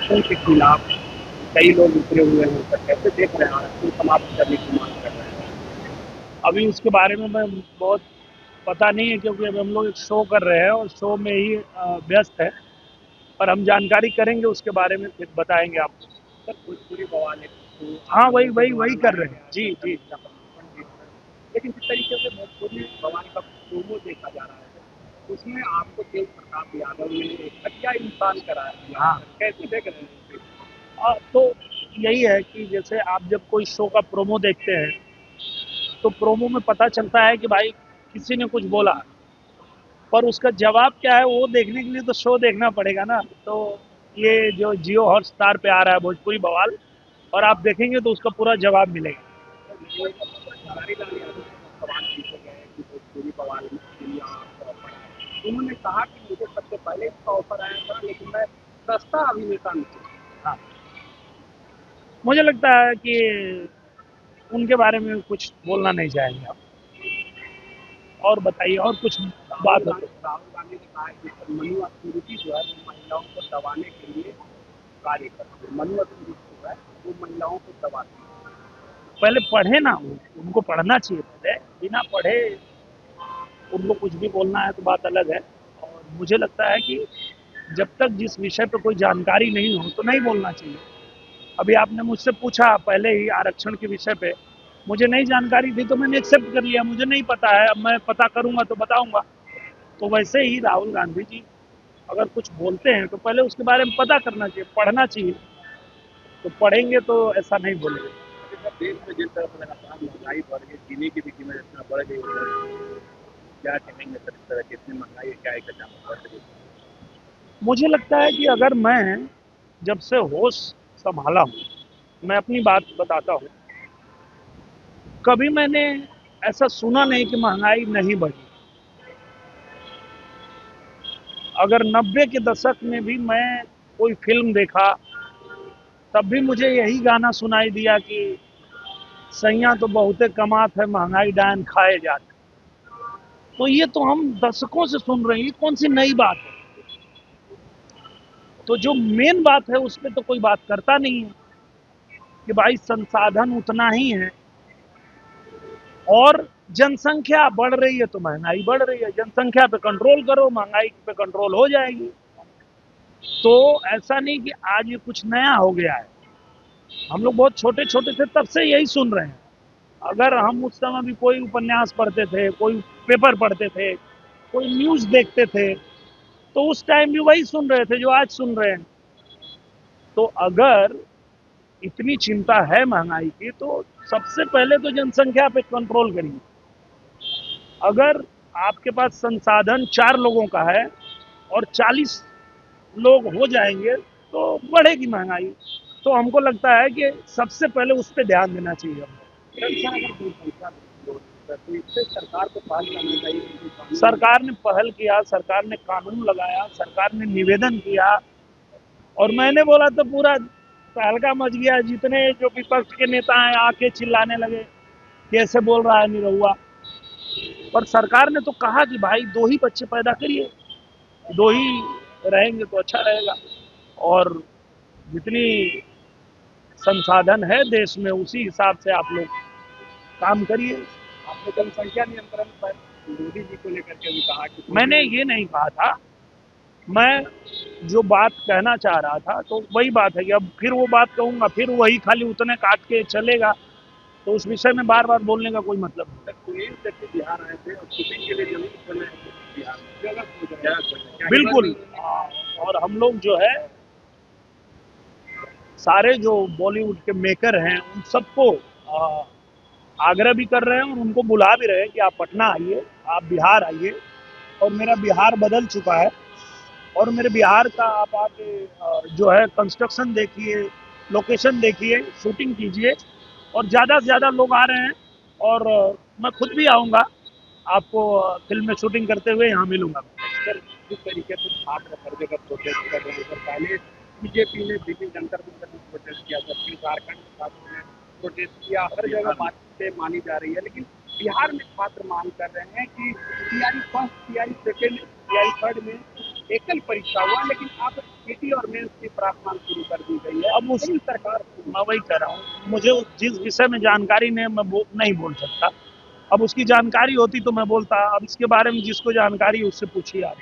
आरक्षण के खिलाफ कई लोग उतरे हुए हैं, सर कैसे देख रहे हैं? आरक्षण समाप्त करने की मांग कर रहे हैं। अभी उसके बारे में मैं बहुत पता नहीं है, क्योंकि अभी हम लोग एक शो कर रहे हैं और शो में ही व्यस्त है। पर हम जानकारी करेंगे उसके बारे में, फिर बताएंगे आपको। सर भोजपुरी बवाल है, तो आप हाँ, वही लोगों के वही वही द्वारा कर लाया रहे हैं। गया जी सोशल जी। मीडिया प्रमोशन भी हो रहा है, लेकिन जिस तरीके से भोजपुरी बवाल का प्रोमो देखा जा रहा है सर, उसमें आपको तेज प्रताप यादव ने एक घटिया इंसान करार दिया है हाँ। सर, कैसे देख रहे हैं इसे? तो यही है कि जैसे आप जब कोई शो का प्रोमो देखते हैं, तो प्रोमो में पता चलता है कि भाई किसी ने कुछ बोला, पर उसका जवाब क्या है वो देखने के लिए तो शो देखना पड़ेगा ना। तो ये जो जियो हॉटस्टार पे आ रहा है भोजपुरी बवाल, और आप देखेंगे तो उसका पूरा जवाब मिलेगा। सर ये खेसारी लाल यादव से जब सवाल पूछे गए कि भोजपुरी बवाल के लिए आपको ऑफर आया, उन्होंने कहा कि मुझे सबसे पहले इसका ऑफर आया था, लेकिन मैं सस्ता अभिनेता नहीं हूँ। हाँ, मुझे लगता है कि उनके बारे में कुछ बोलना नहीं चाहेंगे आप। और बताइए, और कुछ बात हो तो। राहुल गांधी ने कहा है कि सर मनु स्मृति जो है वो महिलाओं को दबाने के लिए कार्य करती है। मनु स्मृति जो है वो महिलाओं को दबाती है। पहले पढ़े ना, उनको पढ़ना चाहिए। पहले बिना पढ़े उनको कुछ भी बोलना है तो बात अलग है। और मुझे लगता है कि जब तक जिस विषय पे कोई जानकारी नहीं हो तो नहीं बोलना चाहिए। अभी आपने मुझसे पूछा पहले ही आरक्षण के विषय पे, मुझे नहीं जानकारी थी तो मैंने एक्सेप्ट कर लिया। मुझे नहीं पता है, अब मैं पता करूंगा तो बताऊंगा। तो वैसे ही राहुल गांधी जी अगर कुछ बोलते हैं तो पहले उसके बारे में पता करना चाहिए, पढ़ना चाहिए। तो पढ़ेंगे तो ऐसा नहीं बोलेंगे। अभी सर देश में जिस तरह से लगातार महंगाई बढ़ गई, जीने की भी कीमत इतना बढ़ गई है सर, क्या कहेंगे सर इस तरह की इतनी महंगाई है, क्या एक अचानक बढ़ गई? मुझे लगता है कि अगर मैं जब से होश संभाला हूँ, मैं अपनी बात बताता हूँ, कभी मैंने ऐसा सुना नहीं कि महंगाई नहीं बढ़ी। अगर 90 के दशक में भी मैं कोई फिल्म देखा, तब भी मुझे यही गाना सुनाई दिया कि सैया तो बहुते कमात है, महंगाई डायन खाए जाते। तो ये तो हम दशकों से सुन रहे हैं, ये कौन सी नई बात है? तो जो मेन बात है उस पर तो कोई बात करता नहीं है कि भाई संसाधन उतना ही है और जनसंख्या बढ़ रही है तो महंगाई बढ़ रही है। जनसंख्या पे कंट्रोल करो, महंगाई पे कंट्रोल हो जाएगी। तो ऐसा नहीं कि आज ये कुछ नया हो गया है। हम लोग बहुत छोटे छोटे थे तब से यही सुन रहे हैं। अगर हम उस समय भी कोई उपन्यास पढ़ते थे, कोई पेपर पढ़ते थे, कोई न्यूज देखते थे, तो उस टाइम भी वही सुन रहे थे जो आज सुन रहे हैं। तो अगर इतनी चिंता है महंगाई की, तो सबसे पहले तो जनसंख्या पे कंट्रोल करिए। अगर आपके पास संसाधन 4 लोगों का है और 40 लोग हो जाएंगे तो बढ़ेगी महंगाई। तो हमको लगता है कि सबसे पहले उस पर ध्यान देना चाहिए हमको। सर अगर जनसंख्या तो इससे सरकार को पहल करना चाहिए कि कानून सरकार ने पहल किया, सरकार ने कानून लगाया, सरकार ने निवेदन किया, और मैंने बोला तो पूरा तहलका मच गया। जितने जो विपक्ष के नेता हैं आके चिल्लाने लगे, कैसे बोल रहा है निरहुआ। पर सरकार ने तो कहा कि भाई 2 ही बच्चे पैदा करिए, 2 ही रहेंगे तो अच्छा रहेगा। और जितनी संसाधन है देश में उसी हिसाब से आप लोग काम करिए। आपने जनसंख्या नियंत्रण पर मोदी जी को लेकर के भी कहा कि मैंने ये नहीं कहा था। मैं जो बात कहना चाह रहा था तो वही बात है कि अब फिर वो बात कहूंगा, फिर वही खाली उतने काट के चलेगा, तो उस विषय में बार बार बोलने का कोई मतलब नहीं। सुनील शेट्टी बिहार आए थे और शूटिंग के लिए जमीन खोजने आए थे बिहार में, जगह खोजने क्या बिल्कुल। और हम लोग जो है सारे जो बॉलीवुड के मेकर हैं उन सबको आग्रह भी कर रहे हैं और उनको बुला भी रहे हैं कि आप पटना आइए, आप बिहार आइए। और मेरा बिहार बदल चुका है, और मेरे बिहार का आप आके जो है कंस्ट्रक्शन देखिए, लोकेशन देखिए, शूटिंग कीजिए। और ज़्यादा से ज़्यादा लोग आ रहे हैं, और मैं खुद भी आऊँगा, आपको फिल्म में शूटिंग करते हुए यहाँ मिलूंगा। सर जिस तरीके से छात्र हर जगह प्रोटेस्ट कर रहे हैं सर, पहले बीजेपी ने दिल्ली जंतर मंतर में प्रोटेस्ट किया सर, फिर झारखंड में छात्रों ने प्रोटेस्ट किया, हर जगह बातें मानी जा रही है, लेकिन बिहार में छात्र मांग कर रहे हैं कि तिहारी फर्स्ट, तिहारी सेकेंड, तिहारी थर्ड में एकल परीक्षा हुआ, लेकिन अब पीटी और मेंस की प्रावधान शुरू कर दी गई है। अब उसी सरकार मैं वही कह रहा हूँ, मुझे जिस विषय में जानकारी नहीं मैं नहीं बोल सकता। अब उसकी जानकारी होती तो मैं बोलता। अब इसके बारे में जिसको जानकारी है उससे पूछिए आप।